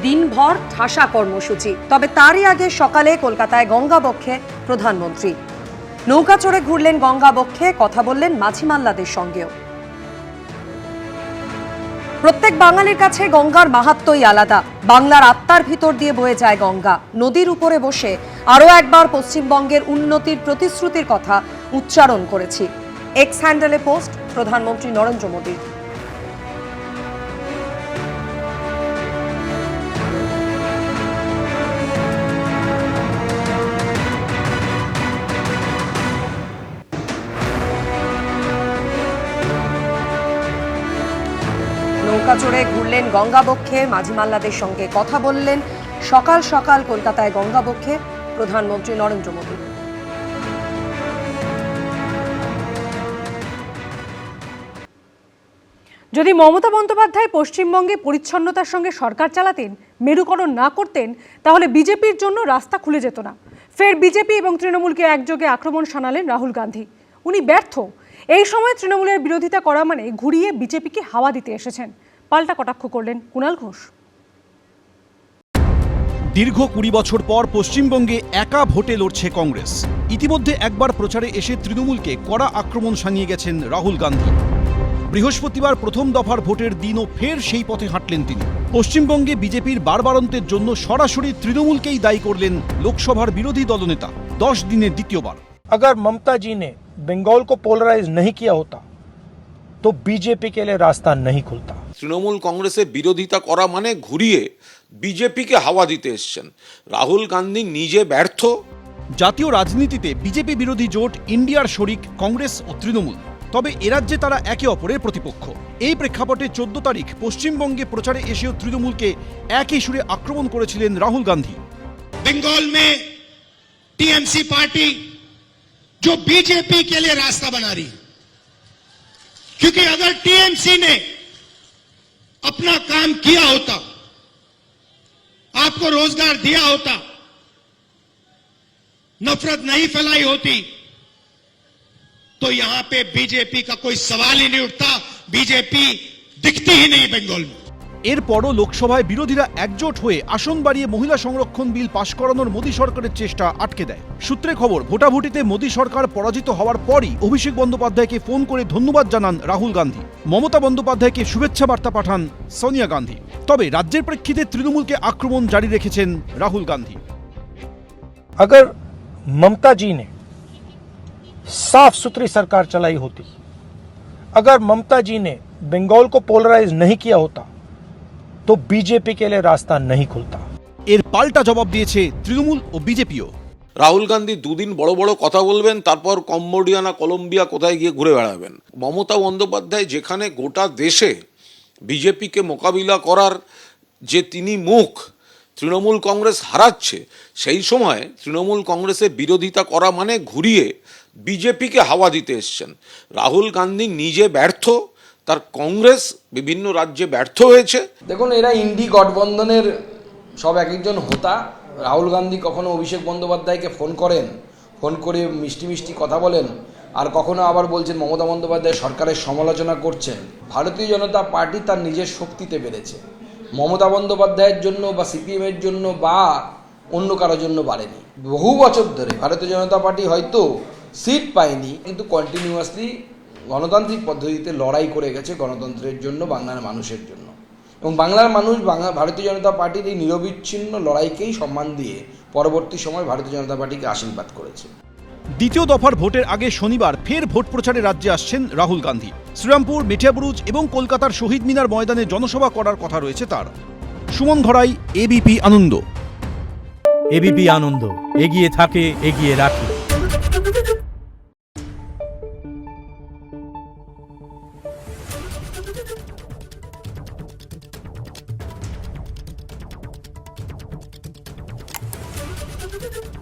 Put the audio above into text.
দিনভর ঠাসা কর্মসূচি। তবে তারই আগে সকালে কলকাতায় গঙ্গাবক্ষে প্রধানমন্ত্রী নৌকা চড়ে ঘুরলেন গঙ্গাবক্ষে, কথা বললেন মাঝি মাল্লাদের সঙ্গেও। প্রত্যেক বাঙালির কাছে গঙ্গার মাহাত্ম্যই আলাদা। বাংলার আত্মার ভিতর দিয়ে বয়ে যায় গঙ্গা। নদীর উপরে বসে আরও একবার পশ্চিমবঙ্গের উন্নতির প্রতিশ্রুতির কথা উচ্চারণ করেছি। এক্স হ্যান্ডেলে পোস্ট প্রধানমন্ত্রী নরেন্দ্র মোদীর। নৌকা চড়ে ঘুরলেন গঙ্গাবক্ষে, মাঝি মাল্লাদের সঙ্গে কথা বললেন। সকাল সকাল কলকাতায় গঙ্গাবক্ষে প্রধানমন্ত্রী নরেন্দ্র মোদী। যদি মমতা বন্দ্যোপাধ্যায় পশ্চিমবঙ্গে পরিচ্ছন্নতার সঙ্গে সরকার চালাতেন, মেরুকরণ না করতেন, তাহলে বিজেপির জন্য রাস্তা খুলে যেত না। ফের বিজেপি এবং তৃণমূলকে একযোগে আক্রমণ শানালেন রাহুল গান্ধী। উনি ব্যর্থ। এই সময় তৃণমূলের বিরোধিতা করা মানে ঘুরিয়ে বিজেপিকে হাওয়া দিতে এসেছেন। পাল্টা কটাক্ষ করলেন কুণাল ঘোষ। দীর্ঘ 20 বছর পর পশ্চিমবঙ্গে একা ভোটে লড়ছে কংগ্রেস। ইতিমধ্যে একবার প্রচারে এসে তৃণমূলকে কড়া আক্রমণ শানিয়ে গেছেন রাহুল গান্ধী। বৃহস্পতিবার প্রথম দফার ভোটের দিনও ফের সেই পথে হাঁটলেন তিনি। পশ্চিমবঙ্গে বিজেপির বাড়বাড়ন্তের জন্য সরাসরি তৃণমূলকেই দায়ী করলেন লোকসভার বিরোধী দলনেতা। 10 দিনে দ্বিতীয়বার। अगर ममता जी ने बंगाल को पोलराइज नहीं किया होता तो बीजेपी के लिए रास्ता नहीं खुलता। তৃণমূল কংগ্রেসের বিরোধিতা করা মানে ঘুরিয়ে বিজেপিকে হাওয়া দিতে এসছেন। রাহুল গান্ধী নিজে ব্যর্থ। জাতীয় রাজনীতিতে বিজেপি বিরোধী জোট ইন্ডিয়ার শরিক কংগ্রেস ও তৃণমূল। তবে এরাজ্যে তারা একে অপরের প্রতিপক্ষ। এই প্রেক্ষাপটে 14 তারিখ পশ্চিমবঙ্গে প্রচারে এসেও তৃণমূলকে একই সুরে আক্রমণ করেছিলেন রাহুল গান্ধী। बंगाल में टीएमसी पार्टी जो बीजेपी के लिए रास्ता बना रही है, क्योंकि अगर टीएमसी ने अपना काम किया होता, आपको रोजगार दिया होता, नफरत नहीं फैलाई होती, तो यहां पे बीजेपी का कोई सवाल ही नहीं उठता। बीजेपी दिखती ही नहीं बंगाल में। এরপরও লোকসভায় বিরোধীরা একজোট হয়ে আসন বাড়িয়ে মহিলা সংরক্ষণ বিল পাশ করানোর মোদী সরকারের চেষ্টা আটকে দেয়। সূত্রে খবর, ভোটাভুটিতে মোদী সরকার পরাজিত হওয়ার পরই অভিষেক বন্দ্যোপাধ্যায়কে ফোন করে ধন্যবাদ জানান রাহুল গান্ধী। মমতা বন্দ্যোপাধ্যায়কে শুভেচ্ছা বার্তা পাঠান সোনিয়া গান্ধী। তবে রাজ্যের প্রেক্ষিতে তৃণমূলকে আক্রমণ জারি রেখেছেন রাহুল গান্ধী। अगर ममता जी ने साफ सुथरी सरकार चलाई होती, अगर ममता जी ने बंगाल को पोलराइज नहीं किया होता तो बीजेपी के लिए रास्ता नहीं खुलता। এর পাল্টা জবাব দিয়েছে তৃণমূল ও বিজেপিও। রাহুল গান্ধী দুদিন বড় বড় কথা বলবেন, তারপর কম্বোডিয়া না কলম্বিয়া কোথায় গিয়ে ঘুরে বেড়াবেন। মমতা বন্দ্যোপাধ্যায় যেখানে গোটা দেশে বিজেপিকে মোকাবিলা করার যে তিনি মুখ, তৃণমূল কংগ্রেস হারাচ্ছে, সেই সময় তৃণমূল কংগ্রেসের বিরোধিতা করা মানে ঘুরিয়ে বিজেপিকে হাওয়া দিতে এসছেন। রাহুল গান্ধী নিজে ব্যর্থ, তার কংগ্রেস বিভিন্ন রাজ্যে ব্যর্থ হয়েছে। দেখুন, এরা ইন্ডি গঠবন্ধনের সব এক একজন হোতা। রাহুল গান্ধী কখনো অভিষেক বন্দ্যোপাধ্যায়কে ফোন করেন, ফোন করে মিষ্টি মিষ্টি কথা বলেন, আর কখনো আবার বলছেন মমতা বন্দ্যোপাধ্যায় সরকারের সমালোচনা করছেন। ভারতীয় জনতা পার্টি তার নিজের শক্তিতে বেড়েছে। মমতা বন্দ্যোপাধ্যায়ের জন্য বা সিপিএমের জন্য বা অন্য কারোর জন্য বাড়েনি। বহু বছর ধরে ভারতীয় জনতা পার্টি হয়তো সিট পায়নি, কিন্তু কন্টিনিউয়াসলি গণতান্ত্রিক পদ্ধতিতে লড়াই করে গেছে গণতন্ত্রের জন্য, বাংলার মানুষের জন্য। এবং বাংলার মানুষ ভারতীয় জনতা পার্টির এই নিরবিচ্ছিন্ন লড়াইকেই সম্মান দিয়ে পরবর্তী সময় ভারতীয় জনতা পার্টিকে আশীর্বাদ করেছে। দ্বিতীয় দফার ভোটের আগে শনিবার ফের ভোট প্রচারে রাজ্যে আসছেন রাহুল গান্ধী। শ্রীরামপুর, মেটিয়াবুরুজ এবং কলকাতার শহীদ মিনার ময়দানে জনসভা করার কথা রয়েছে তার। সুমন ঘরাই, এবিপি আনন্দ। এবিপি আনন্দ, এগিয়ে থাকে, এগিয়ে রাখে। Thank you.